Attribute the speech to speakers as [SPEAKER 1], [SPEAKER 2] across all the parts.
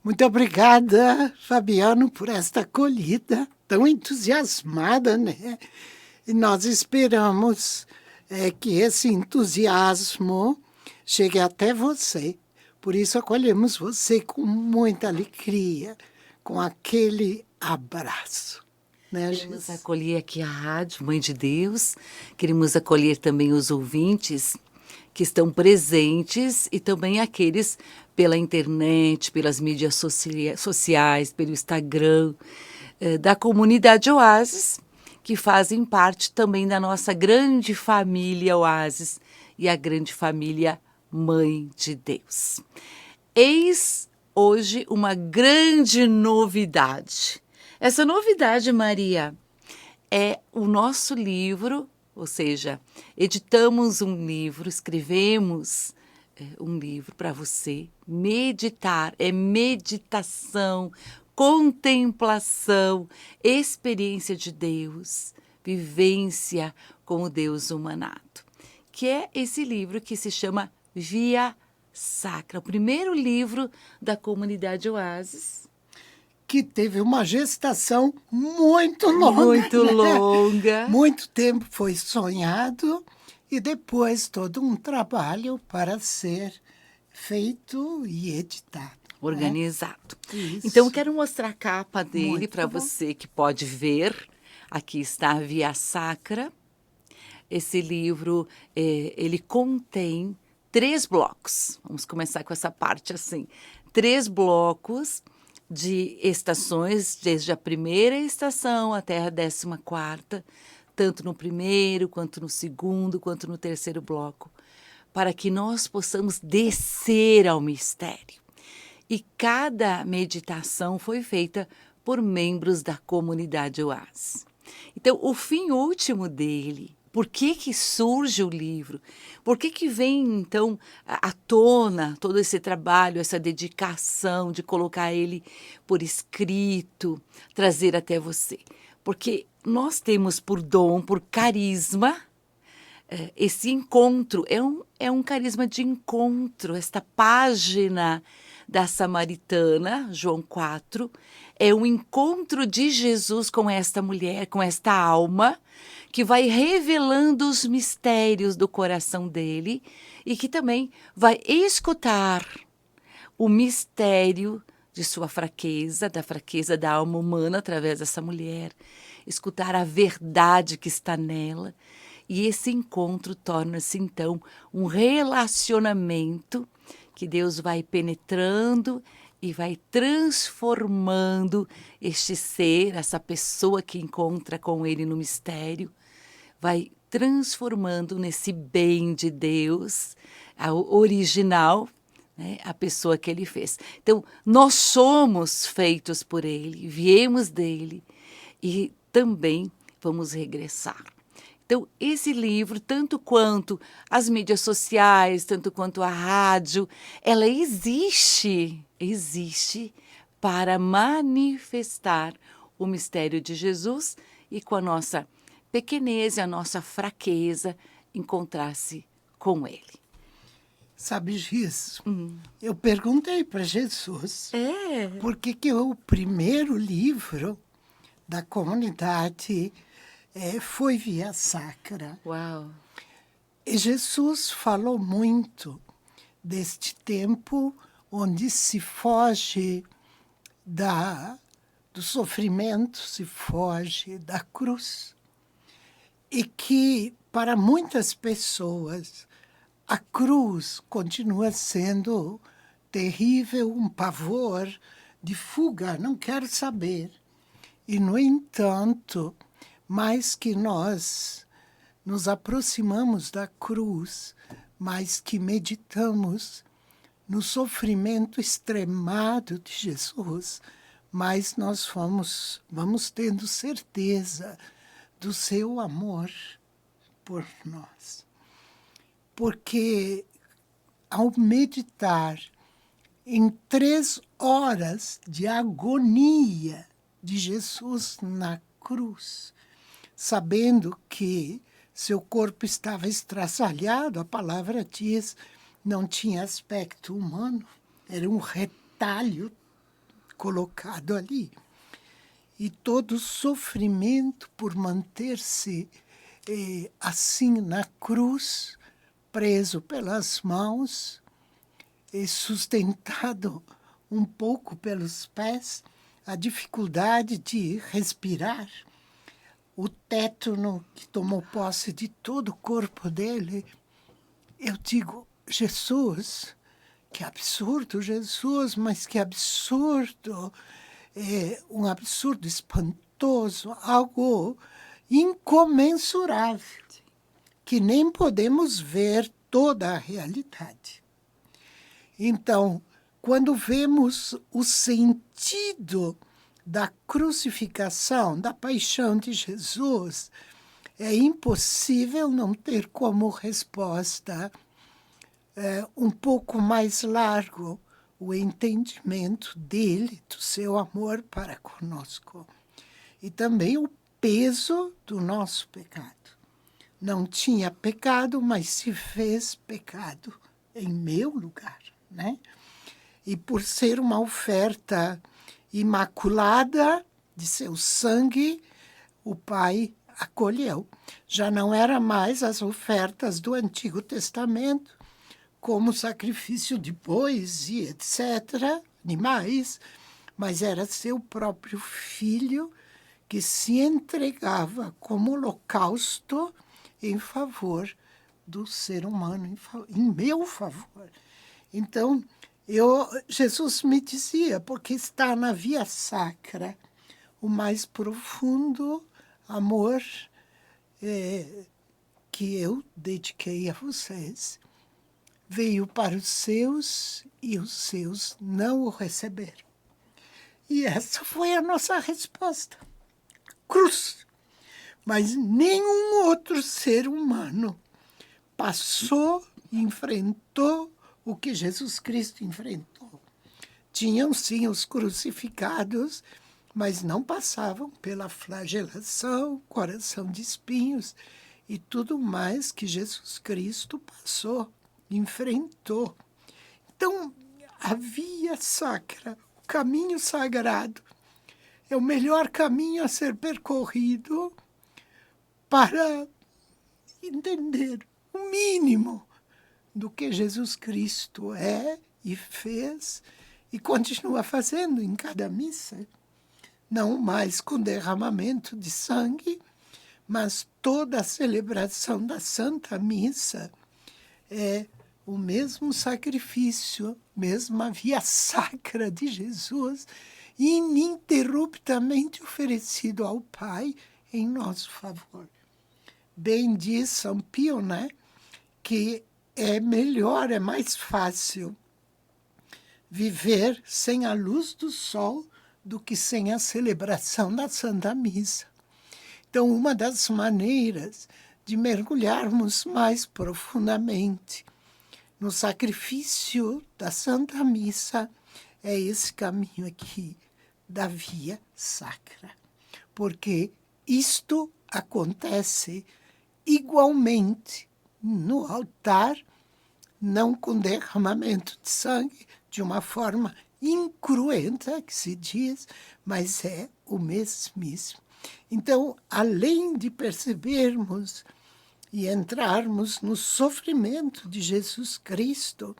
[SPEAKER 1] Muito obrigada, Fabiano, por esta acolhida tão entusiasmada, né? E nós esperamos que esse entusiasmo chegue até você. Por isso acolhemos você com muita alegria, com aquele abraço. Né,
[SPEAKER 2] Queremos
[SPEAKER 1] Jesus?
[SPEAKER 2] acolher aqui a Rádio Mãe de Deus, queremos acolher também os ouvintes que estão presentes e também aqueles pela internet, pelas mídias sociais, pelo Instagram, da comunidade Oasis, que fazem parte também da nossa grande família Oasis e a grande família Mãe de Deus. Eis hoje uma grande novidade. Essa novidade, Maria, é o nosso livro, ou seja, editamos um livro, escrevemos um livro para você meditar, é meditação, contemplação, experiência de Deus, vivência com o Deus humanado, que é esse livro que se chama Via Sacra, o primeiro livro da comunidade Oasis.
[SPEAKER 1] Que teve uma gestação muito longa.
[SPEAKER 2] Muito
[SPEAKER 1] né?
[SPEAKER 2] longa.
[SPEAKER 1] Muito tempo foi sonhado e depois todo um trabalho para ser feito e editado.
[SPEAKER 2] Organizado.
[SPEAKER 1] Isso.
[SPEAKER 2] Então, eu quero mostrar a capa dele
[SPEAKER 1] Muito
[SPEAKER 2] para
[SPEAKER 1] bom.
[SPEAKER 2] você que pode ver. Aqui está a Via Sacra. Esse livro, ele contém 3 blocos. Vamos começar com essa parte assim. 3 blocos de estações, desde a primeira estação até a 14ª, tanto no primeiro, quanto no segundo, quanto no terceiro bloco, para que nós possamos descer ao mistério. E cada meditação foi feita por membros da comunidade Oasis. Então, o fim último dele, por que surge o livro? Por que vem, então, à tona todo esse trabalho, essa dedicação de colocar ele por escrito, trazer até você? Porque nós temos por dom, por carisma, esse encontro, é um carisma de encontro. Esta página da Samaritana, João 4, é um encontro de Jesus com esta mulher, com esta alma, que vai revelando os mistérios do coração dele e que também vai escutar o mistério de sua fraqueza, da fraqueza da alma humana através dessa mulher, escutar a verdade que está nela. E esse encontro torna-se, então, um relacionamento que Deus vai penetrando e vai transformando este ser, essa pessoa que encontra com ele no mistério, vai transformando nesse bem de Deus, a original, né, a pessoa que ele fez. Então, nós somos feitos por ele, viemos dele e também vamos regressar. Então, esse livro, tanto quanto as mídias sociais, tanto quanto a rádio, ela existe para manifestar o mistério de Jesus e com a nossa pequenez e a nossa fraqueza, encontrar-se com ele.
[SPEAKER 1] Sabe, Giz, eu perguntei para Jesus por que o primeiro livro da comunidade foi Via Sacra.
[SPEAKER 2] Uau!
[SPEAKER 1] E Jesus falou muito deste tempo onde se foge do sofrimento, se foge da cruz. E que, para muitas pessoas, a cruz continua sendo terrível, um pavor de fuga, não quero saber. E, no entanto, mais que nós nos aproximamos da cruz, mais que meditamos no sofrimento extremado de Jesus, mais nós vamos tendo certeza do seu amor por nós. Porque ao meditar em 3 horas de agonia de Jesus na cruz, sabendo que seu corpo estava estraçalhado, a palavra diz, não tinha aspecto humano, era um retalho colocado ali. E todo o sofrimento por manter-se assim na cruz, preso pelas mãos, e sustentado um pouco pelos pés, a dificuldade de respirar, o tétano que tomou posse de todo o corpo dele. Eu digo, Jesus, que absurdo, Jesus, mas que absurdo, um absurdo espantoso, algo incomensurável, que nem podemos ver toda a realidade. Então, quando vemos o sentido da crucificação, da paixão de Jesus, é impossível não ter como resposta um pouco mais largo o entendimento dele, do seu amor para conosco. E também o peso do nosso pecado. Não tinha pecado, mas se fez pecado em meu lugar, né? E por ser uma oferta imaculada de seu sangue, o Pai acolheu. Já não era mais as ofertas do Antigo Testamento, como sacrifício de bois e etc., animais, mas era seu próprio filho que se entregava como holocausto em favor do ser humano, em meu favor. Então, Jesus me dizia, porque está na via sacra, o mais profundo amor que eu dediquei a vocês. Veio para os seus e os seus não o receberam. E essa foi a nossa resposta. Cruz. Mas nenhum outro ser humano passou e enfrentou o que Jesus Cristo enfrentou. Tinham, sim, os crucificados, mas não passavam pela flagelação, coração de espinhos e tudo mais que Jesus Cristo passou, enfrentou. Então, a via sacra, o caminho sagrado, é o melhor caminho a ser percorrido para entender o mínimo do que Jesus Cristo é e fez e continua fazendo em cada missa. Não mais com derramamento de sangue, mas toda a celebração da Santa Missa é o mesmo sacrifício, mesma via sacra de Jesus, ininterruptamente oferecido ao Pai em nosso favor. Bem diz São Pio, né, que é melhor, é mais fácil viver sem a luz do sol do que sem a celebração da Santa Missa. Então, uma das maneiras de mergulharmos mais profundamente no sacrifício da Santa Missa é esse caminho aqui da via sacra. Porque isto acontece igualmente no altar, não com derramamento de sangue, de uma forma incruenta, que se diz, mas é o mesmíssimo. Então, além de percebermos e entrarmos no sofrimento de Jesus Cristo,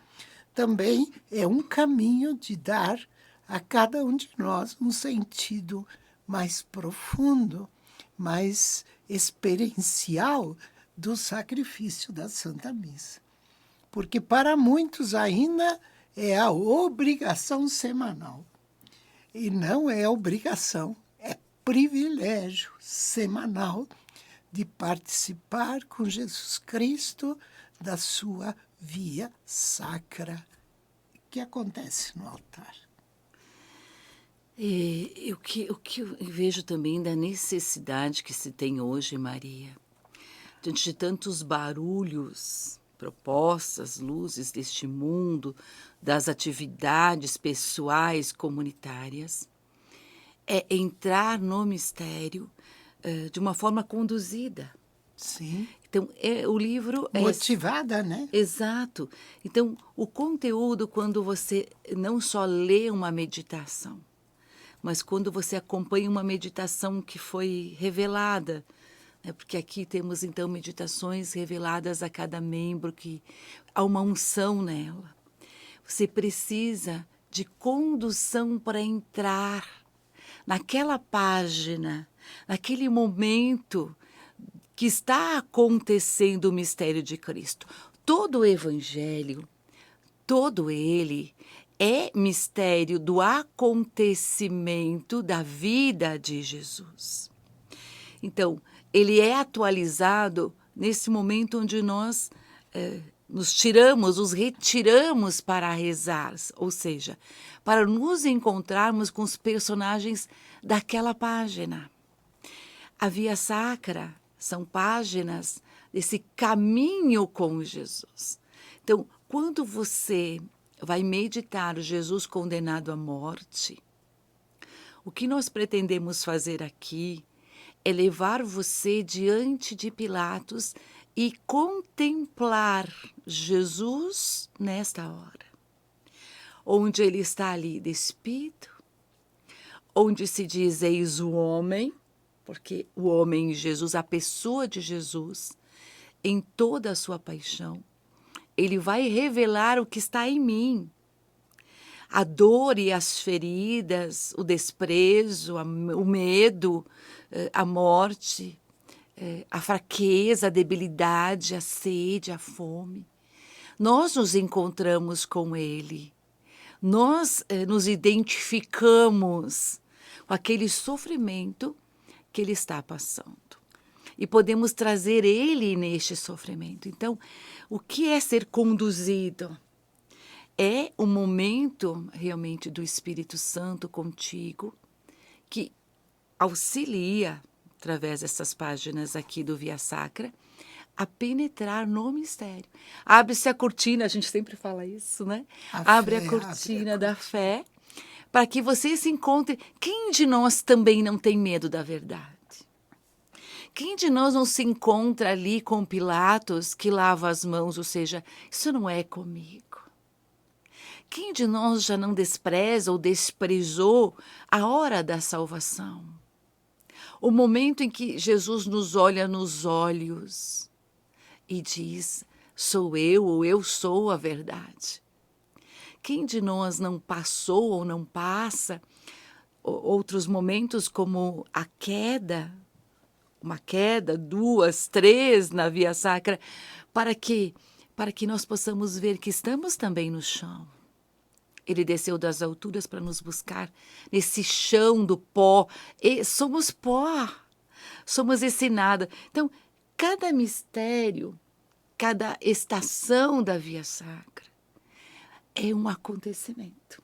[SPEAKER 1] também é um caminho de dar a cada um de nós um sentido mais profundo, mais experiencial do sacrifício da Santa Missa. Porque para muitos ainda é a obrigação semanal. E não é obrigação, é privilégio semanal de participar com Jesus Cristo da sua via sacra, que acontece no altar.
[SPEAKER 2] E o que eu vejo também da necessidade que se tem hoje, Maria, diante de tantos barulhos, propostas, luzes deste mundo, das atividades pessoais, comunitárias, é entrar no mistério de uma forma conduzida.
[SPEAKER 1] Sim.
[SPEAKER 2] Então, o livro é...
[SPEAKER 1] Motivada, né?
[SPEAKER 2] Exato. Então, o conteúdo, quando você não só lê uma meditação, mas quando você acompanha uma meditação que foi revelada, né, porque aqui temos então meditações reveladas a cada membro, que há uma unção nela. Você precisa de condução para entrar naquela página, naquele momento que está acontecendo o mistério de Cristo. Todo o Evangelho, todo ele é mistério do acontecimento da vida de Jesus. Então, ele é atualizado nesse momento onde nós nos retiramos para rezar, ou seja, para nos encontrarmos com os personagens daquela página. A Via Sacra são páginas desse caminho com Jesus. Então, quando você vai meditar o Jesus condenado à morte, o que nós pretendemos fazer aqui é levar você diante de Pilatos e contemplar Jesus nesta hora, onde ele está ali despido, onde se diz eis o homem, porque o homem Jesus, a pessoa de Jesus, em toda a sua paixão, ele vai revelar o que está em mim. A dor e as feridas, o desprezo, o medo, a morte, a fraqueza, a debilidade, a sede, a fome. Nós nos encontramos com ele. Nós nos identificamos com aquele sofrimento que ele está passando. E podemos trazer ele neste sofrimento. Então, o que é ser conduzido? É o momento realmente do Espírito Santo contigo, que auxilia, através dessas páginas aqui do Via Sacra, a penetrar no mistério. Abre-se a cortina, a gente sempre fala isso, né? Abre a cortina da fé, para que você se encontre. Quem de nós também não tem medo da verdade? Quem de nós não se encontra ali com Pilatos que lava as mãos, ou seja, isso não é comigo? Quem de nós já não despreza ou desprezou a hora da salvação? O momento em que Jesus nos olha nos olhos e diz, sou eu ou eu sou a verdade. Quem de nós não passou ou não passa outros momentos como a queda, uma queda, 2, 3 na Via Sacra, para que nós possamos ver que estamos também no chão. Ele desceu das alturas para nos buscar nesse chão do pó. E somos pó, somos esse nada. Então, cada mistério, cada estação da Via Sacra é um acontecimento.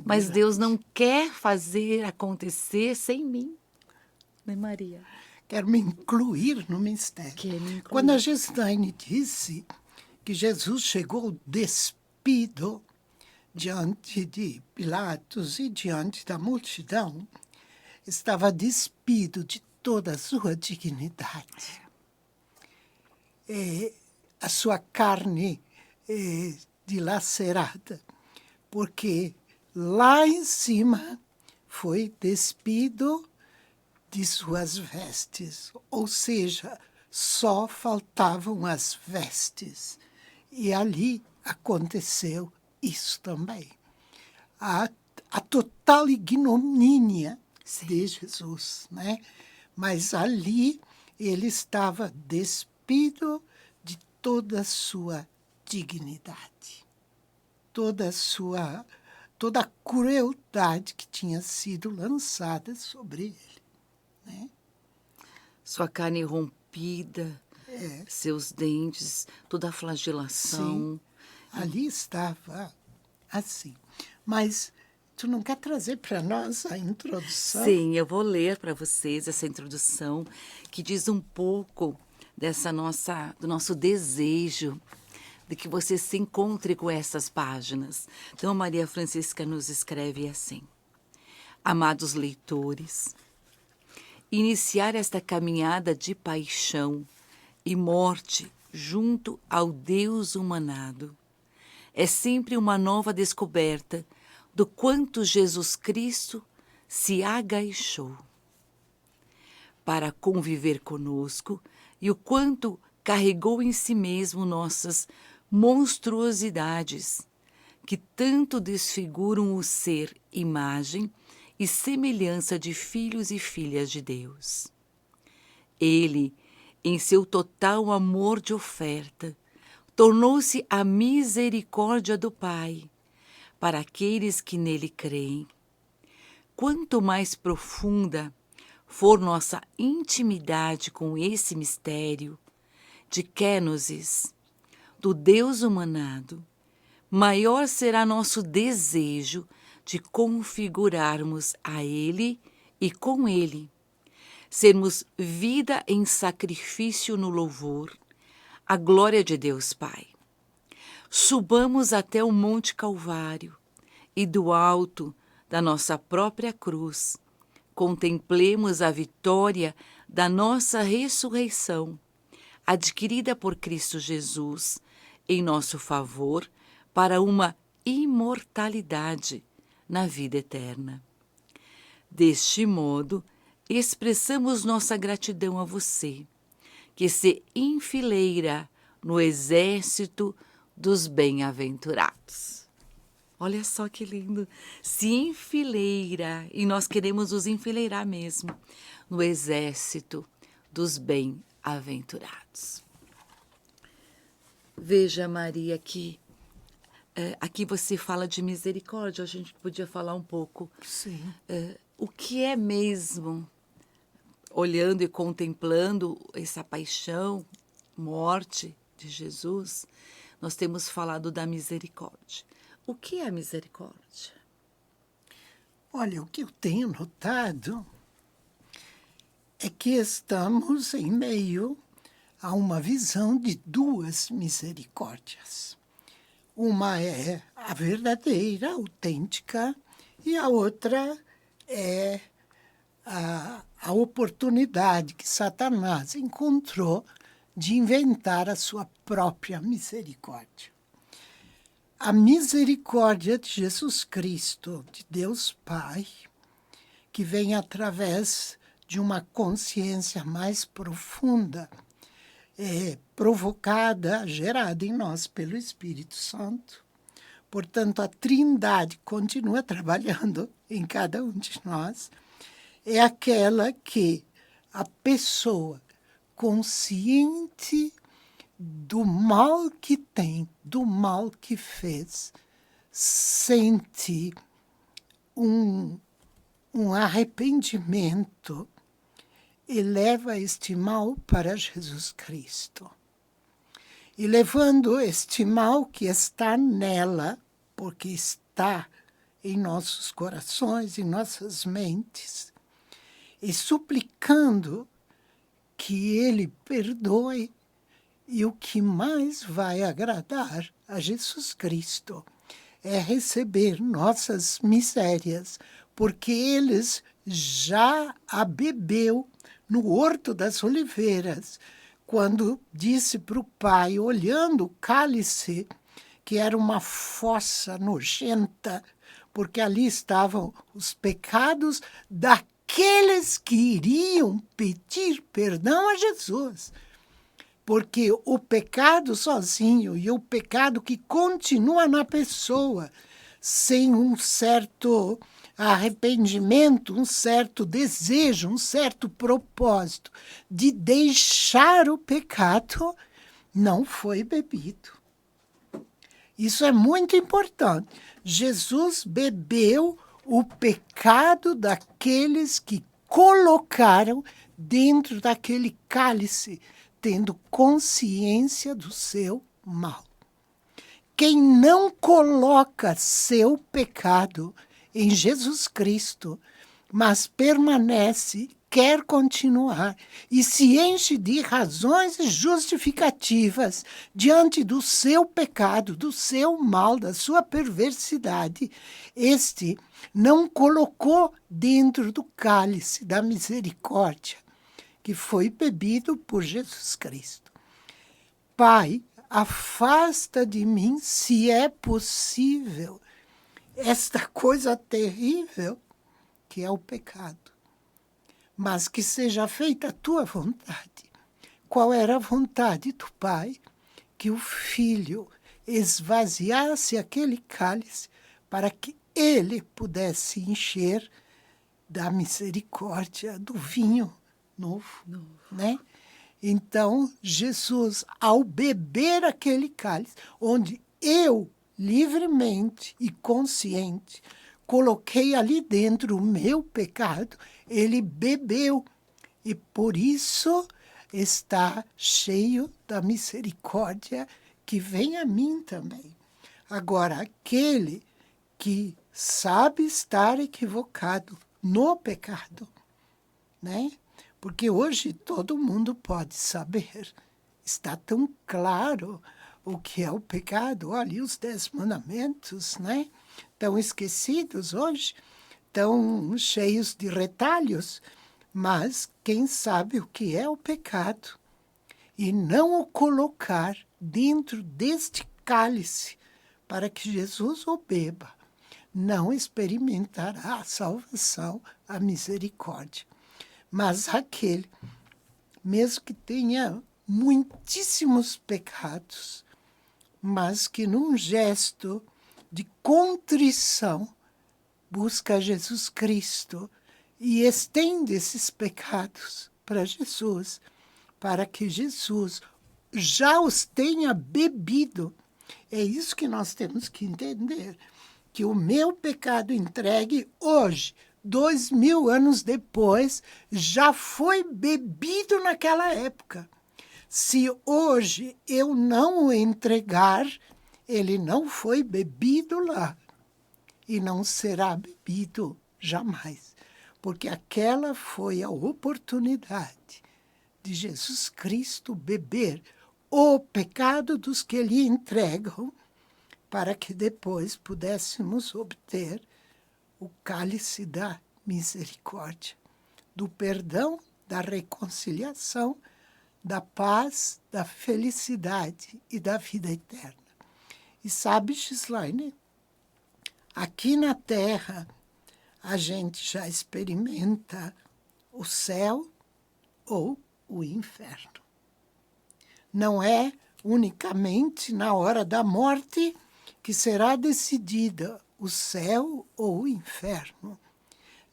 [SPEAKER 2] Mas Deus não quer fazer acontecer sem mim, né, Maria?
[SPEAKER 1] Quer me incluir no mistério.
[SPEAKER 2] Quer me incluir.
[SPEAKER 1] Quando a Gestaine disse que Jesus chegou despido diante de Pilatos e diante da multidão, estava despido de toda a sua dignidade. A sua carne dilacerada, porque lá em cima foi despido de suas vestes, ou seja, só faltavam as vestes. E ali aconteceu isso também. A total ignomínia de Jesus, né? Mas ali ele estava despido de toda a sua dignidade, toda a crueldade que tinha sido lançada sobre ele, né?
[SPEAKER 2] Sua carne rompida, seus dentes, toda a flagelação.
[SPEAKER 1] Sim. Ali estava assim. Mas tu não quer trazer para nós a introdução?
[SPEAKER 2] Sim, eu vou ler para vocês essa introdução que diz um pouco do nosso desejo de que você se encontre com essas páginas. Então, Maria Francisca nos escreve assim: amados leitores, iniciar esta caminhada de paixão e morte junto ao Deus humanado é sempre uma nova descoberta do quanto Jesus Cristo se agachou para conviver conosco e o quanto carregou em si mesmo nossas monstruosidades, que tanto desfiguram o ser, imagem e semelhança de filhos e filhas de Deus. Ele, em seu total amor de oferta, tornou-se a misericórdia do Pai para aqueles que nele creem. Quanto mais profunda for nossa intimidade com esse mistério de kenosis, do Deus humanado, maior será nosso desejo de configurarmos a Ele e com Ele, sermos vida em sacrifício no louvor, a glória de Deus Pai. Subamos até o Monte Calvário e do alto da nossa própria cruz, contemplemos a vitória da nossa ressurreição, adquirida por Cristo Jesus em nosso favor para uma imortalidade na vida eterna. Deste modo, expressamos nossa gratidão a você, que se enfileira no exército dos bem-aventurados. Olha só que lindo, se enfileira, e nós queremos nos enfileirar mesmo, no exército dos bem-aventurados. Veja, Maria, que aqui você fala de misericórdia, a gente podia falar um pouco.
[SPEAKER 1] Sim.
[SPEAKER 2] O que é mesmo, olhando e contemplando essa paixão, morte de Jesus, nós temos falado da misericórdia. O que é a misericórdia?
[SPEAKER 1] Olha, o que eu tenho notado é que estamos em meio a uma visão de duas misericórdias. Uma é a verdadeira, autêntica, e a outra é a oportunidade que Satanás encontrou de inventar a sua própria misericórdia. A misericórdia de Jesus Cristo, de Deus Pai, que vem através de uma consciência mais profunda, provocada, gerada em nós pelo Espírito Santo. Portanto, a Trindade continua trabalhando em cada um de nós. É aquela que a pessoa consciente do mal que tem, do mal que fez, sente um arrependimento e leva este mal para Jesus Cristo. E levando este mal que está nela, porque está em nossos corações, em nossas mentes, e suplicando que Ele perdoe. E o que mais vai agradar a Jesus Cristo é receber nossas misérias, porque eles já a bebeu no Horto das Oliveiras, quando disse para o Pai, olhando o cálice, que era uma fossa nojenta, porque ali estavam os pecados daqueles que iriam pedir perdão a Jesus. Porque o pecado sozinho e o pecado que continua na pessoa, sem um certo arrependimento, um certo desejo, um certo propósito de deixar o pecado, não foi bebido. Isso é muito importante. Jesus bebeu o pecado daqueles que colocaram dentro daquele cálice, tendo consciência do seu mal. Quem não coloca seu pecado em Jesus Cristo, mas permanece, quer continuar e se enche de razões justificativas diante do seu pecado, do seu mal, da sua perversidade, este não colocou dentro do cálice da misericórdia que foi bebido por Jesus Cristo. Pai, afasta de mim, se é possível, esta coisa terrível que é o pecado, mas que seja feita a tua vontade. Qual era a vontade do Pai? Que o Filho esvaziasse aquele cálice para que ele pudesse encher da misericórdia do vinho novo, né? Então, Jesus, ao beber aquele cálice, onde eu, livremente e consciente, coloquei ali dentro o meu pecado, ele bebeu. E por isso está cheio da misericórdia que vem a mim também. Agora, aquele que sabe estar equivocado no pecado, né? Porque hoje todo mundo pode saber. Está tão claro o que é o pecado. Olha, os 10 mandamentos, né? Estão esquecidos hoje, estão cheios de retalhos. Mas quem sabe o que é o pecado e não o colocar dentro deste cálice para que Jesus o beba, não experimentará a salvação, a misericórdia. Mas aquele, mesmo que tenha muitíssimos pecados, mas que num gesto de contrição busca Jesus Cristo e estende esses pecados para Jesus, para que Jesus já os tenha bebido. É isso que nós temos que entender, que o meu pecado entregue hoje, 2000 anos depois, já foi bebido naquela época. Se hoje eu não o entregar, ele não foi bebido lá e não será bebido jamais, porque aquela foi a oportunidade de Jesus Cristo beber o pecado dos que lhe entregam, para que depois pudéssemos obter o cálice da misericórdia, do perdão, da reconciliação, da paz, da felicidade e da vida eterna. E sabe, Gislaine, aqui na Terra a gente já experimenta o céu ou o inferno. Não é unicamente na hora da morte que será decidida o céu ou o inferno.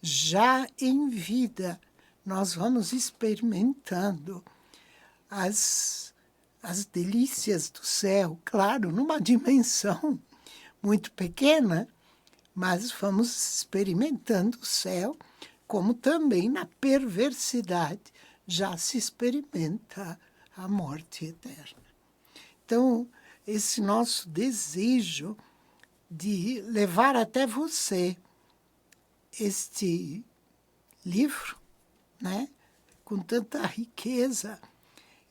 [SPEAKER 1] Já em vida, nós vamos experimentando as delícias do céu, claro, numa dimensão muito pequena, mas vamos experimentando o céu, como também na perversidade já se experimenta a morte eterna. Então, esse nosso desejo de levar até você este livro, né, com tanta riqueza,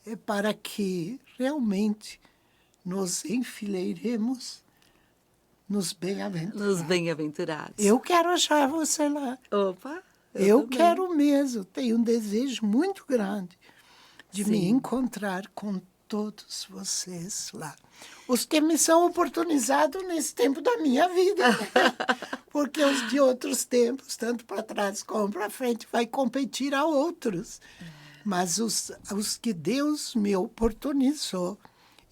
[SPEAKER 1] é para que realmente nos enfileiremos nos
[SPEAKER 2] Nos
[SPEAKER 1] bem-aventurados.
[SPEAKER 2] bem-aventurados.
[SPEAKER 1] Eu quero achar você lá.
[SPEAKER 2] Opa,
[SPEAKER 1] Eu
[SPEAKER 2] também.
[SPEAKER 1] quero mesmo, tenho um desejo muito grande de me
[SPEAKER 2] Sim.
[SPEAKER 1] encontrar com todos vocês lá. Os que me são oportunizados nesse tempo da minha vida, né? Porque os de outros tempos, tanto para trás como para frente, vai competir a outros. Mas os que Deus me oportunizou,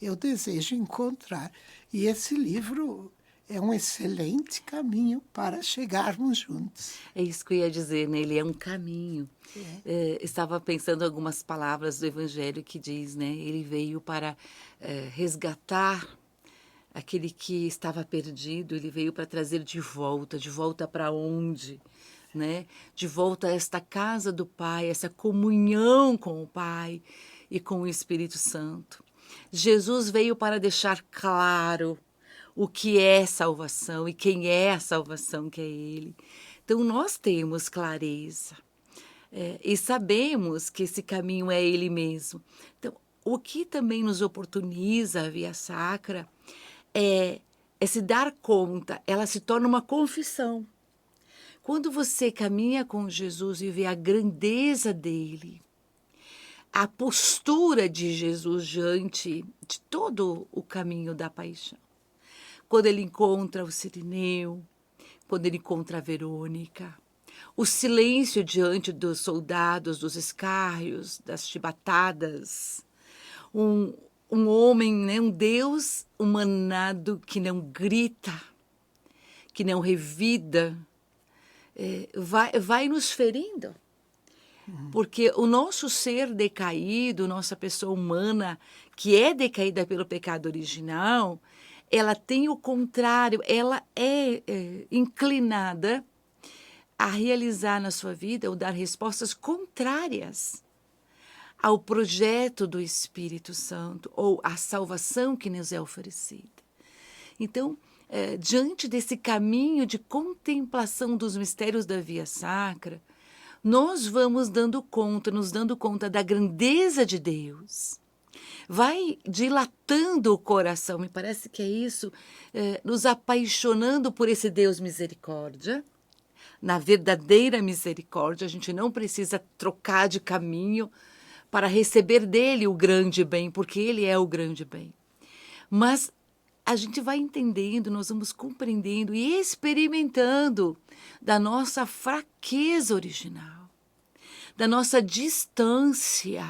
[SPEAKER 1] eu desejo encontrar. E esse livro é um excelente caminho para chegarmos juntos.
[SPEAKER 2] É isso que eu ia dizer, né? Ele é um caminho. Estava pensando em algumas palavras do Evangelho que diz, né? Ele veio para resgatar aquele que estava perdido, ele veio para trazer de volta para onde? Né? De volta a esta casa do Pai, essa comunhão com o Pai e com o Espírito Santo. Jesus veio para deixar claro o que é salvação e quem é a salvação, que é Ele. Então, nós temos clareza e sabemos que esse caminho é Ele mesmo. Então, o que também nos oportuniza a Via Sacra é se dar conta, ela se torna uma confissão. Quando você caminha com Jesus e vê a grandeza dele, a postura de Jesus diante de todo o caminho da paixão, quando ele encontra o Cirineu, quando ele encontra a Verônica, o silêncio diante dos soldados, dos escárnios, das chibatadas, um homem, né, um Deus humanado que não grita, que não revida, vai nos ferindo. Porque o nosso ser decaído, nossa pessoa humana, que é decaída pelo pecado original, ela tem o contrário, ela é inclinada a realizar na sua vida ou dar respostas contrárias ao projeto do Espírito Santo ou à salvação que nos é oferecida. Então, diante desse caminho de contemplação dos mistérios da via sacra, nós vamos nos dando conta da grandeza de Deus. Vai dilatando o coração, me parece que é isso, nos apaixonando por esse Deus misericórdia. Na verdadeira misericórdia, a gente não precisa trocar de caminho para receber dele o grande bem, porque ele é o grande bem. Mas a gente vai entendendo, nós vamos compreendendo e experimentando da nossa fraqueza original, da nossa distância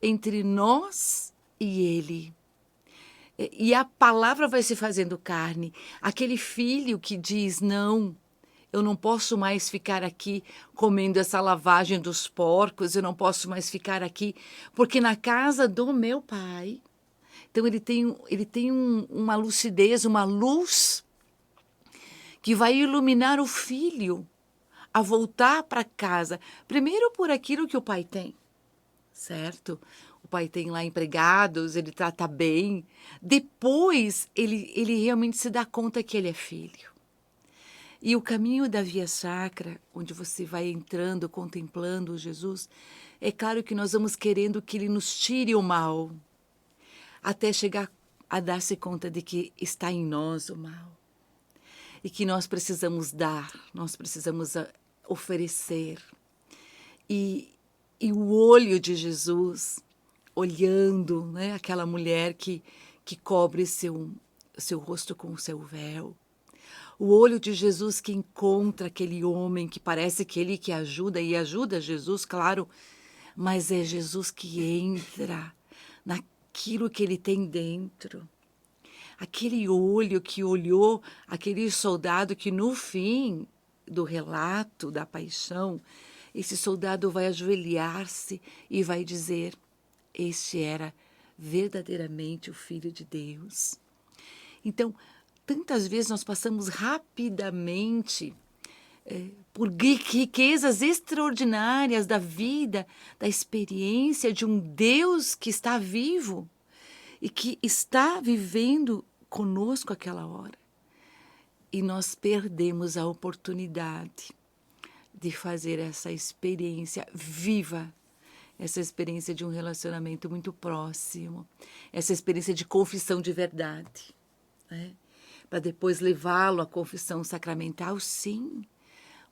[SPEAKER 2] entre nós e ele. E a palavra vai se fazendo carne. Aquele filho que diz, não, eu não posso mais ficar aqui comendo essa lavagem dos porcos, eu não posso mais ficar aqui, porque na casa do meu pai... Então, ele tem uma lucidez, uma luz que vai iluminar o filho a voltar para casa. Primeiro por aquilo que o pai tem, certo? O pai tem lá empregados, ele trata bem. Depois, ele realmente se dá conta que ele é filho. E o caminho da via sacra, onde você vai entrando, contemplando Jesus, é claro que nós vamos querendo que ele nos tire o mal, até chegar a dar-se conta de que está em nós o mal. E que nós precisamos dar, nós precisamos oferecer. E o olho de Jesus, olhando, né, aquela mulher que cobre seu rosto com o seu véu. O olho de Jesus que encontra aquele homem que parece que ele que ajuda, e ajuda Jesus, claro, mas é Jesus que entra naquilo que ele tem dentro. Aquele olho que olhou aquele soldado que no fim do relato da paixão, esse soldado vai ajoelhar-se e vai dizer, este era verdadeiramente o Filho de Deus. Então, tantas vezes nós passamos rapidamente por riquezas extraordinárias da vida, da experiência de um Deus que está vivo e que está vivendo conosco aquela hora. E nós perdemos a oportunidade de fazer essa experiência viva, essa experiência de um relacionamento muito próximo, essa experiência de confissão de verdade, né? Para depois levá-lo à confissão sacramental, sim,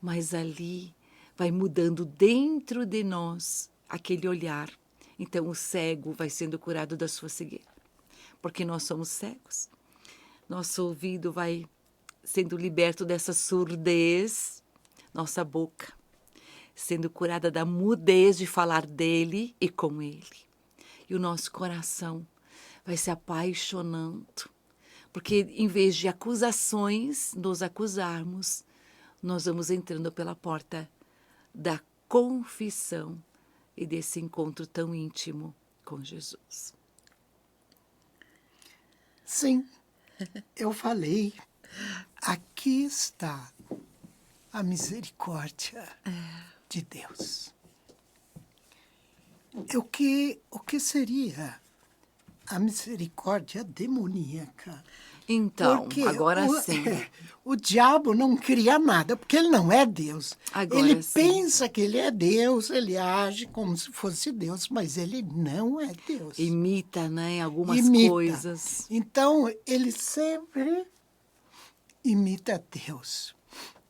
[SPEAKER 2] mas ali vai mudando dentro de nós aquele olhar. Então o cego vai sendo curado da sua cegueira, porque nós somos cegos. Nosso ouvido vai sendo liberto dessa surdez, nossa boca sendo curada da mudez de falar dele e com ele. E o nosso coração vai se apaixonando, porque em vez de acusações, nos acusarmos, nós vamos entrando pela porta da confissão e desse encontro tão íntimo com Jesus.
[SPEAKER 1] Sim, eu falei, aqui está a misericórdia de Deus. O que seria a misericórdia demoníaca?
[SPEAKER 2] Então,
[SPEAKER 1] Porque
[SPEAKER 2] agora sim.
[SPEAKER 1] O diabo não cria nada, porque ele não é Deus.
[SPEAKER 2] Agora
[SPEAKER 1] ele
[SPEAKER 2] sim.
[SPEAKER 1] pensa que ele é Deus, ele age como se fosse Deus, mas ele não é Deus.
[SPEAKER 2] Imita, né, algumas
[SPEAKER 1] Imita.
[SPEAKER 2] coisas.
[SPEAKER 1] Então, ele sempre imita Deus.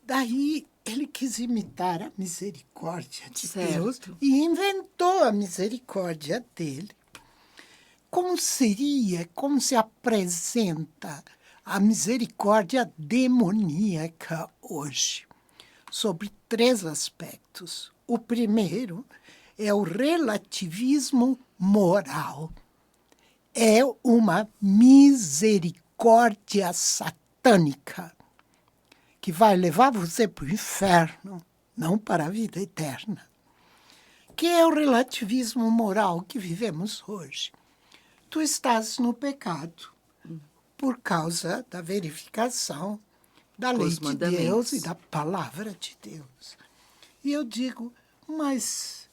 [SPEAKER 1] Daí, ele quis imitar a misericórdia de Deus e inventou a misericórdia dele. Como se apresenta a misericórdia demoníaca hoje? sobre 3 aspectos. O primeiro é o relativismo moral. É uma misericórdia satânica que vai levar você para o inferno, não para a vida eterna. Que é o relativismo moral que vivemos hoje? Tu estás no pecado por causa da verificação da lei de Deus e da palavra de Deus. E eu digo, mas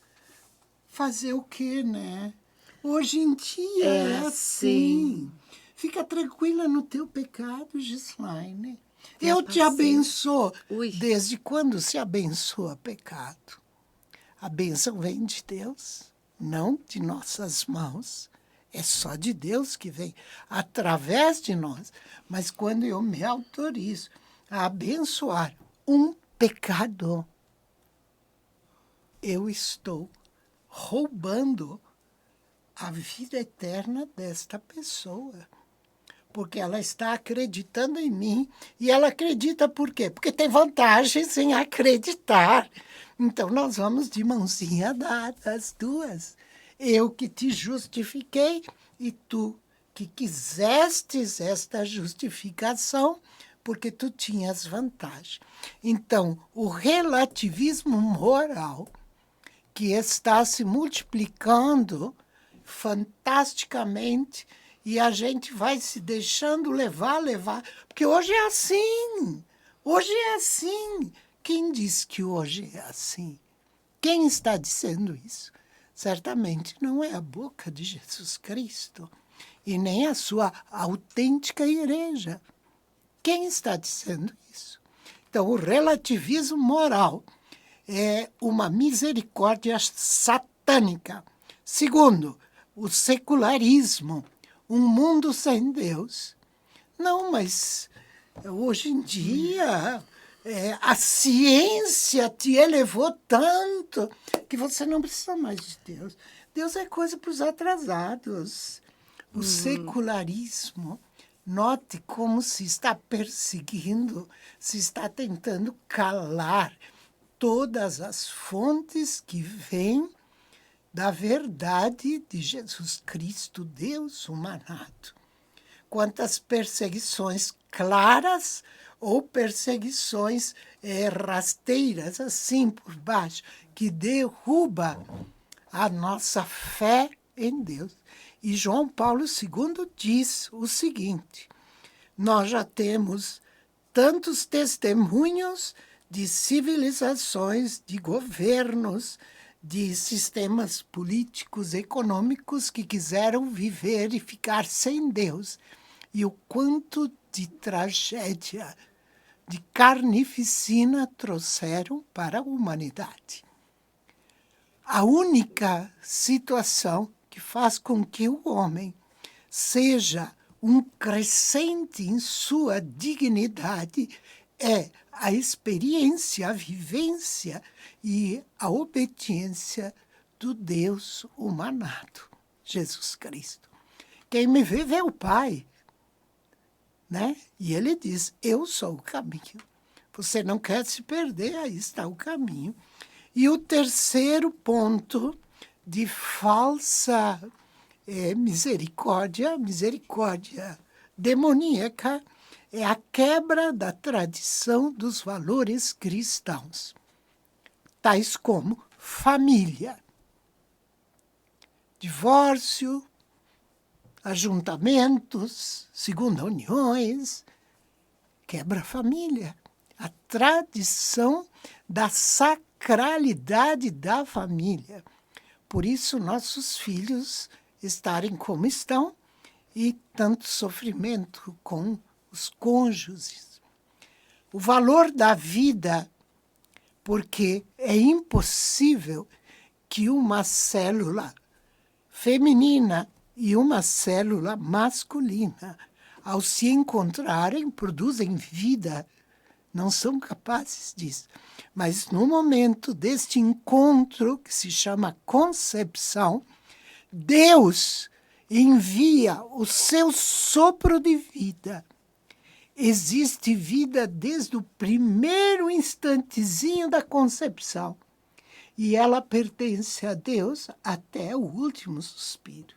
[SPEAKER 1] fazer o quê, né? Hoje em dia é assim. Fica tranquila no teu pecado, Gislaine. Eu te abençoo. Desde quando se abençoa pecado? A bênção vem de Deus, não de nossas mãos. É só de Deus que vem, através de nós. Mas quando eu me autorizo a abençoar um pecado, eu estou roubando a vida eterna desta pessoa. Porque ela está acreditando em mim. E ela acredita por quê? Porque tem vantagens em acreditar. Então, nós vamos de mãozinha dada, as duas. Eu que te justifiquei e tu que quisestes esta justificação porque tu tinhas vantagem. Então, o relativismo moral que está se multiplicando fantasticamente e a gente vai se deixando levar. Porque hoje é assim. Hoje é assim. Quem diz que hoje é assim? Quem está dizendo isso? Certamente não é a boca de Jesus Cristo e nem a sua autêntica igreja. Quem está dizendo isso? Então, o relativismo moral é uma misericórdia satânica. Segundo, o secularismo, um mundo sem Deus. Não, mas hoje em dia a ciência te elevou tanto que você não precisa mais de Deus. Deus é coisa para os atrasados. O secularismo, note como se está perseguindo, se está tentando calar todas as fontes que vêm da verdade de Jesus Cristo, Deus humanado. Quantas perseguições claras ou perseguições rasteiras, assim por baixo, que derruba a nossa fé em Deus. E João Paulo II diz o seguinte: nós já temos tantos testemunhos de civilizações, de governos, de sistemas políticos, econômicos que quiseram viver e ficar sem Deus. E o quanto de tragédia, de carnificina trouxeram para a humanidade. A única situação que faz com que o homem seja um crescente em sua dignidade é a experiência, a vivência e a obediência do Deus humanado, Jesus Cristo. Quem me vê, vê o Pai. Né? E ele diz, eu sou o caminho. Você não quer se perder, aí está o caminho. E o terceiro ponto de falsa misericórdia demoníaca, é a quebra da tradição dos valores cristãos, tais como família, divórcio, ajuntamentos, segunda uniões, quebra a família. A tradição da sacralidade da família. Por isso, nossos filhos estarem como estão e tanto sofrimento com os cônjuges. O valor da vida, porque é impossível que uma célula feminina e uma célula masculina, ao se encontrarem, produzem vida. Não são capazes disso. Mas no momento deste encontro, que se chama concepção, Deus envia o seu sopro de vida existe vida desde o primeiro instantezinho da concepção. E ela pertence a Deus até o último suspiro.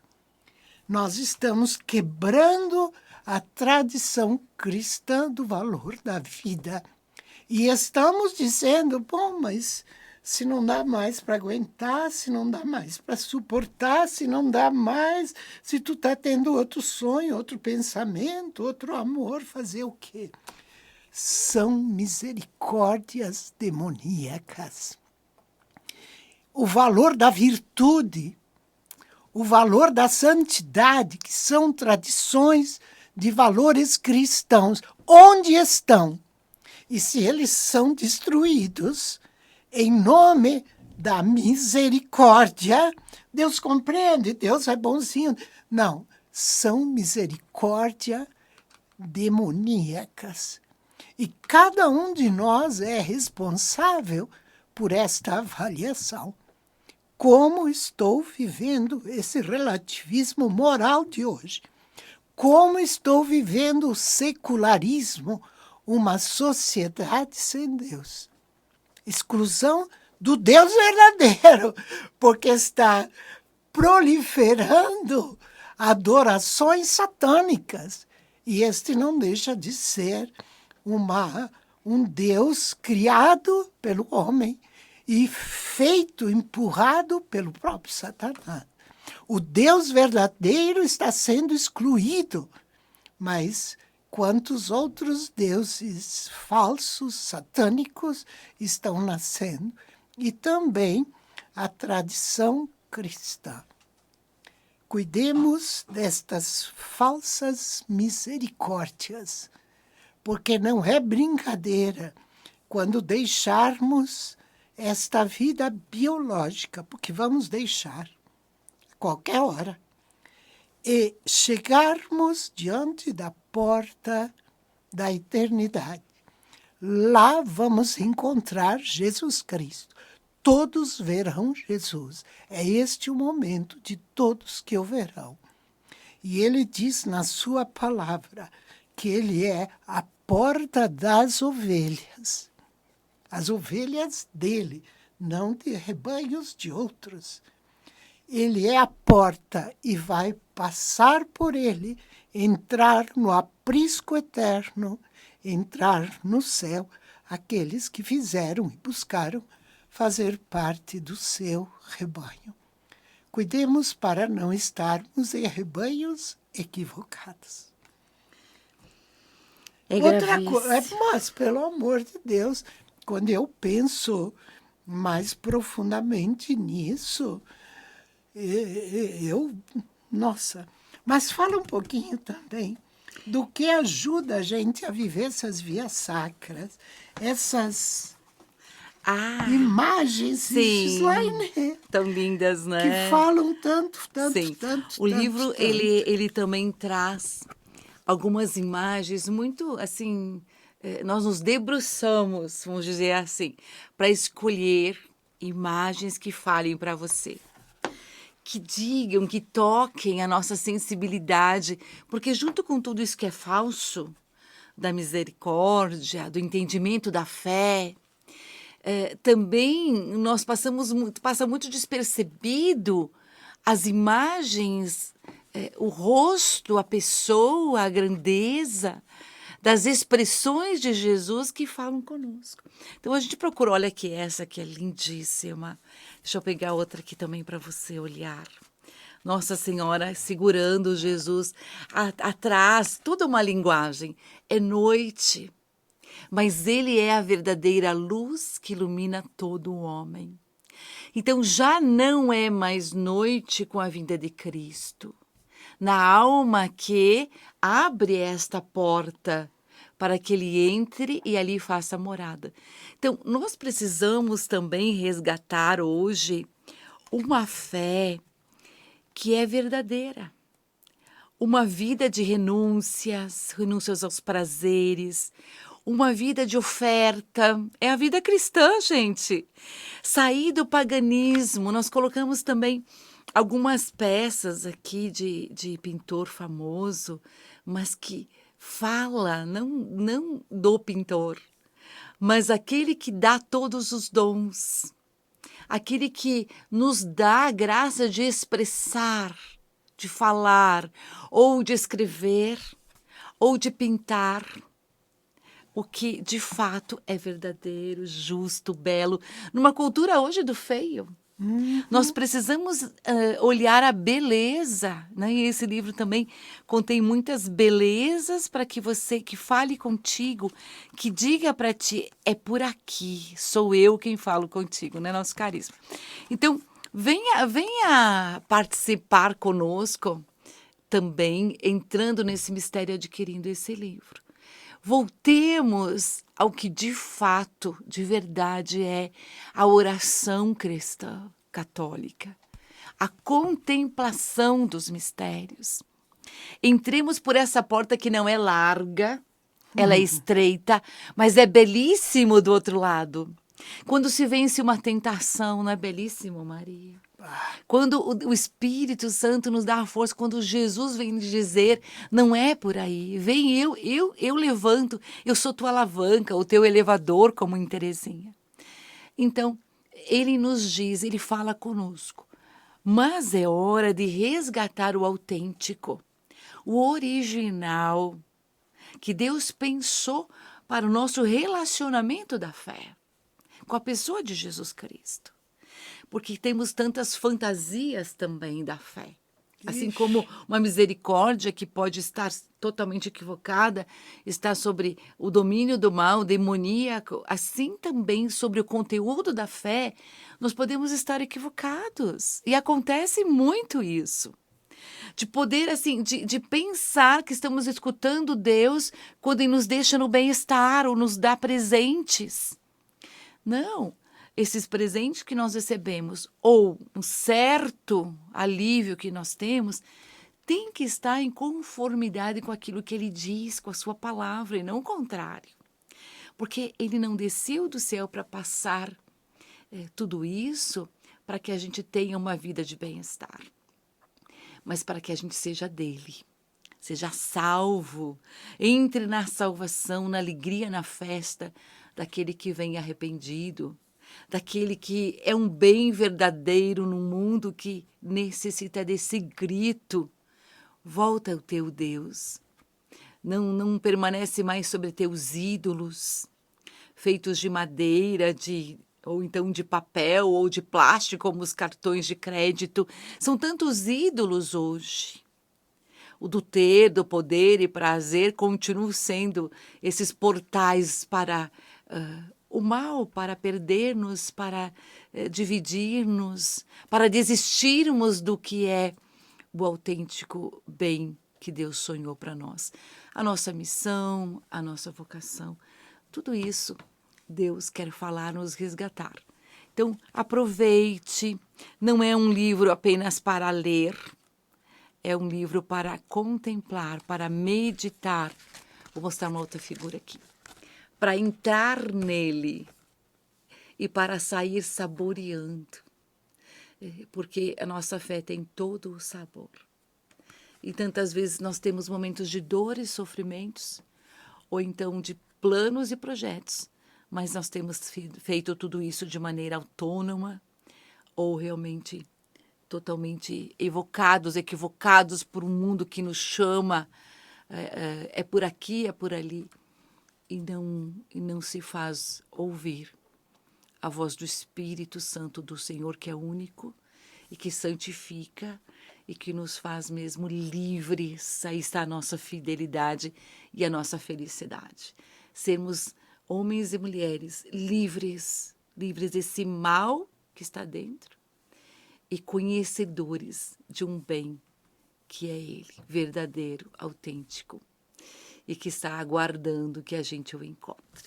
[SPEAKER 1] Nós estamos quebrando a tradição cristã do valor da vida. E estamos dizendo, bom, mas se não dá mais para aguentar, se não dá mais para suportar, se não dá mais, se tu está tendo outro sonho, outro pensamento, outro amor, fazer o quê? São misericórdias demoníacas. O valor da virtude, o valor da santidade, que são tradições de valores cristãos, onde estão? E se eles são destruídos em nome da misericórdia, Deus compreende, Deus é bonzinho. Não, são misericórdia demoníacas. E cada um de nós é responsável por esta avaliação. Como estou vivendo esse relativismo moral de hoje? Como estou vivendo o secularismo, uma sociedade sem Deus? Exclusão do Deus verdadeiro, porque está proliferando adorações satânicas. E este não deixa de ser um Deus criado pelo homem e feito, empurrado pelo próprio Satanás. O Deus verdadeiro está sendo excluído, mas quantos outros deuses falsos, satânicos, estão nascendo? E também a tradição cristã. Cuidemos destas falsas misericórdias, porque não é brincadeira quando deixarmos esta vida biológica, porque vamos deixar a qualquer hora, e chegarmos diante da porta da eternidade. Lá vamos encontrar Jesus Cristo. Todos verão Jesus. É este o momento de todos que o verão. E ele diz na sua palavra que ele é a porta das ovelhas. As ovelhas dele, não de rebanhos de outros. Ele é a porta e vai passar por ele, entrar no aprisco eterno, entrar no céu, aqueles que fizeram e buscaram fazer parte do seu rebanho. Cuidemos para não estarmos em rebanhos equivocados. Outra coisa, mas pelo amor de Deus, quando eu penso mais profundamente nisso, nossa. Mas fala um pouquinho também do que ajuda a gente a viver essas vias sacras, essas imagens,
[SPEAKER 2] sim, tão lindas, né?
[SPEAKER 1] Que falam tanto,
[SPEAKER 2] sim.
[SPEAKER 1] tanto.
[SPEAKER 2] O livro, ele também traz algumas imagens muito, assim, nós nos debruçamos, vamos dizer assim, para escolher imagens que falem para você. Que digam, que toquem a nossa sensibilidade, porque junto com tudo isso que é falso, da misericórdia, do entendimento da fé, também nós passa muito despercebido as imagens, o rosto, a pessoa, a grandeza das expressões de Jesus que falam conosco. Então a gente procura, olha aqui, essa que é lindíssima. Deixa eu pegar outra aqui também para você olhar. Nossa Senhora segurando Jesus atrás, toda uma linguagem. É noite, mas Ele é a verdadeira luz que ilumina todo o homem. Então já não é mais noite com a vinda de Cristo. Na alma que abre esta porta para que Ele entre e ali faça morada. Então, nós precisamos também resgatar hoje uma fé que é verdadeira. Uma vida de renúncias aos prazeres, uma vida de oferta. É a vida cristã, gente. Sair do paganismo. Nós colocamos também algumas peças aqui de pintor famoso, mas que fala, não do pintor, mas aquele que dá todos os dons, aquele que nos dá a graça de expressar, de falar, ou de escrever, ou de pintar, o que de fato é verdadeiro, justo, belo, numa cultura hoje do feio. Nós precisamos olhar a beleza, né? E esse livro também contém muitas belezas para que você que fale contigo, que diga para ti, é por aqui, sou eu quem falo contigo, né? Nosso carisma. Então, venha participar conosco também, entrando nesse mistério, adquirindo esse livro. Voltemos ao que de fato, de verdade é a oração cristã católica, a contemplação dos mistérios. Entremos por essa porta que não é larga, ela é estreita, mas é belíssimo do outro lado. Quando se vence uma tentação, não é belíssimo, Maria? Quando o Espírito Santo nos dá a força, quando Jesus vem dizer, não é por aí, vem eu levanto, eu sou tua alavanca, o teu elevador, como em Teresinha. Então, ele nos diz, ele fala conosco, mas é hora de resgatar o autêntico, o original, que Deus pensou para o nosso relacionamento da fé com a pessoa de Jesus Cristo. Porque temos tantas fantasias também da fé. Assim como uma misericórdia que pode estar totalmente equivocada, está sobre o domínio do mal, demoníaco, assim também sobre o conteúdo da fé, nós podemos estar equivocados. E acontece muito isso. De poder, assim, de pensar que estamos escutando Deus quando Ele nos deixa no bem-estar ou nos dá presentes. Não. Esses presentes que nós recebemos, ou um certo alívio que nós temos, tem que estar em conformidade com aquilo que ele diz, com a sua palavra, e não o contrário. Porque ele não desceu do céu para passar tudo isso para que a gente tenha uma vida de bem-estar, mas para que a gente seja dele, seja salvo, entre na salvação, na alegria, na festa daquele que vem arrependido, daquele que é um bem verdadeiro num mundo que necessita desse grito. Volta ao teu Deus. Não permanece mais sobre teus ídolos, feitos de madeira, ou então de papel ou de plástico, como os cartões de crédito. São tantos ídolos hoje. O do ter, do poder e prazer continuam sendo esses portais para o mal, para perder-nos, para dividir-nos, para desistirmos do que é o autêntico bem que Deus sonhou para nós. A nossa missão, a nossa vocação, tudo isso Deus quer falar, nos resgatar. Então, aproveite, não é um livro apenas para ler, é um livro para contemplar, para meditar. Vou mostrar uma outra figura aqui. Para entrar nele e para sair saboreando, porque a nossa fé tem todo o sabor. E tantas vezes nós temos momentos de dor e sofrimentos, ou então de planos e projetos, mas nós temos feito tudo isso de maneira autônoma, ou realmente totalmente equivocados por um mundo que nos chama, é por aqui, é por ali. E não se faz ouvir a voz do Espírito Santo do Senhor, que é único e que santifica e que nos faz mesmo livres. Aí está a nossa fidelidade e a nossa felicidade. Sermos homens e mulheres livres desse mal que está dentro e conhecedores de um bem que é Ele, verdadeiro, autêntico, e que está aguardando que a gente o encontre.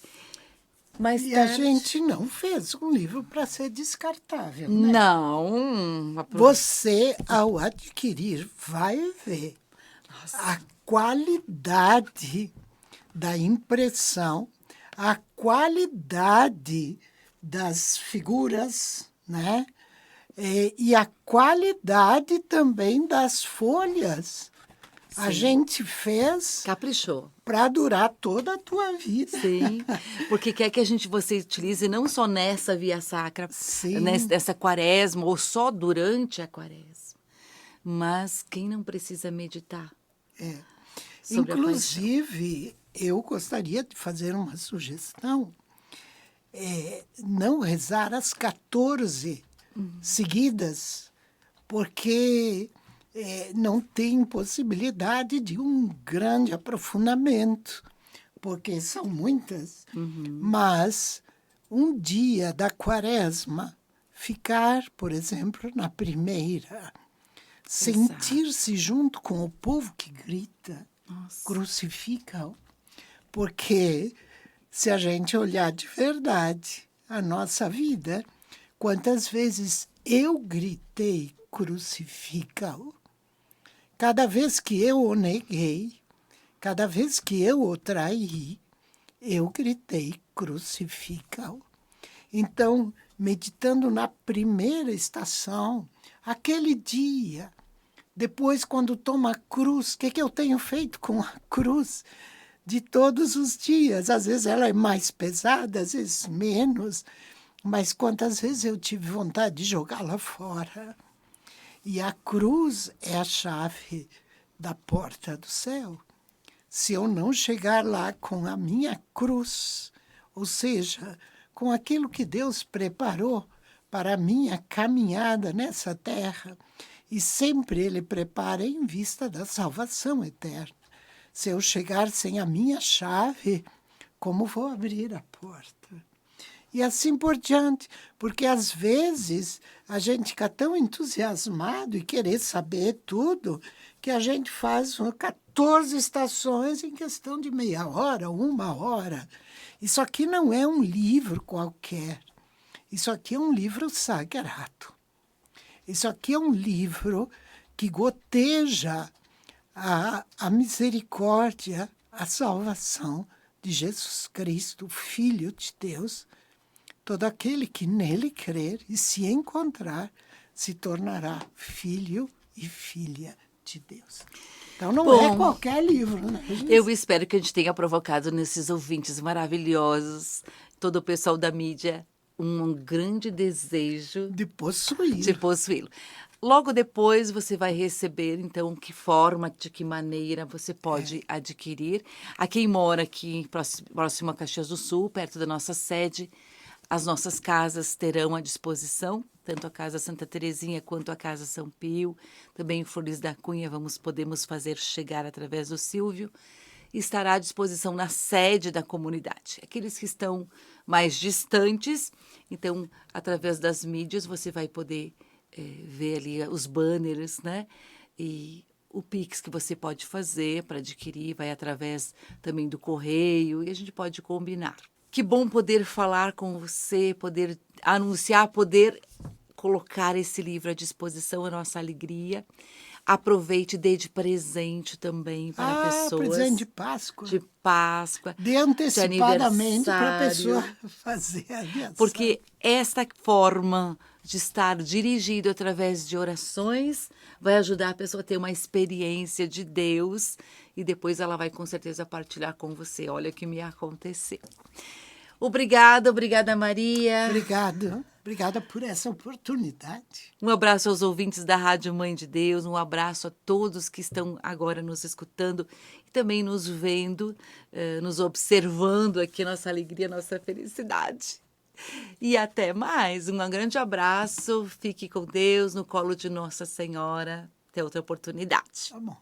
[SPEAKER 2] Mas
[SPEAKER 1] E a gente não fez um livro para ser descartável, né?
[SPEAKER 2] Não.
[SPEAKER 1] Você, ao adquirir, vai ver a qualidade da impressão, a qualidade das figuras, né? E a qualidade também das folhas. A gente fez
[SPEAKER 2] Caprichou.
[SPEAKER 1] para durar toda a tua vida.
[SPEAKER 2] Sim, porque quer que você utilize não só nessa via sacra,
[SPEAKER 1] Sim.
[SPEAKER 2] nessa quaresma, ou só durante a quaresma, mas quem não precisa meditar sobre a paixão?
[SPEAKER 1] Inclusive, eu gostaria de fazer uma sugestão. Não rezar as 14 seguidas, porque não tem possibilidade de um grande aprofundamento, porque são muitas. Mas um dia da quaresma, ficar, por exemplo, na primeira, sentir-se junto com o povo que grita, crucifica-o, porque se a gente olhar de verdade a nossa vida, quantas vezes eu gritei, crucifica-o? Cada vez que eu o neguei, cada vez que eu o traí, eu gritei, crucifica-o. Então, meditando na primeira estação, aquele dia, depois quando tomo a cruz, o que eu tenho feito com a cruz? De todos os dias. Às vezes ela é mais pesada, às vezes menos, mas quantas vezes eu tive vontade de jogá-la fora. E a cruz é a chave da porta do céu. Se eu não chegar lá com a minha cruz, ou seja, com aquilo que Deus preparou para a minha caminhada nessa terra, e sempre Ele prepara em vista da salvação eterna. Se eu chegar sem a minha chave, como vou abrir a porta? E assim por diante, porque às vezes a gente fica tão entusiasmado e querer saber tudo que a gente faz 14 estações em questão de meia hora, 1 hora. Isso aqui não é um livro qualquer. Isso aqui é um livro sagrado. Isso aqui é um livro que goteja a misericórdia, a salvação de Jesus Cristo, Filho de Deus. Todo aquele que nele crer e se encontrar se tornará filho e filha de Deus. Então não é qualquer livro, né, gente?
[SPEAKER 2] Eu espero que a gente tenha provocado nesses ouvintes maravilhosos, todo o pessoal da mídia, um grande desejo
[SPEAKER 1] de possuí-lo.
[SPEAKER 2] Logo depois você vai receber, então, que forma, de que maneira você pode adquirir. A quem mora aqui próximo a Caxias do Sul, perto da nossa sede, as nossas casas terão à disposição, tanto a Casa Santa Terezinha quanto a Casa São Pio. Também em Flores da Cunha podemos fazer chegar através do Silvio. Estará à disposição na sede da comunidade. Aqueles que estão mais distantes, então, através das mídias, você vai poder ver ali os banners, né? E o Pix que você pode fazer para adquirir vai através também do correio e a gente pode combinar. Que bom poder falar com você, poder anunciar, poder colocar esse livro à disposição, a nossa alegria. Aproveite e dê de presente também para pessoas.
[SPEAKER 1] Presente de Páscoa.
[SPEAKER 2] De Páscoa.
[SPEAKER 1] Dê antecipadamente para a pessoa fazer a aliança.
[SPEAKER 2] Porque esta forma de estar dirigido através de orações vai ajudar a pessoa a ter uma experiência de Deus e depois ela vai com certeza partilhar com você. Olha o que me aconteceu. Obrigada Maria.
[SPEAKER 1] Obrigada por essa oportunidade.
[SPEAKER 2] Um abraço aos ouvintes da Rádio Mãe de Deus, um abraço a todos que estão agora nos escutando e também nos vendo, nos observando aqui, nossa alegria, nossa felicidade. E até mais, um grande abraço, fique com Deus, no colo de Nossa Senhora, até outra oportunidade.
[SPEAKER 1] Tá bom.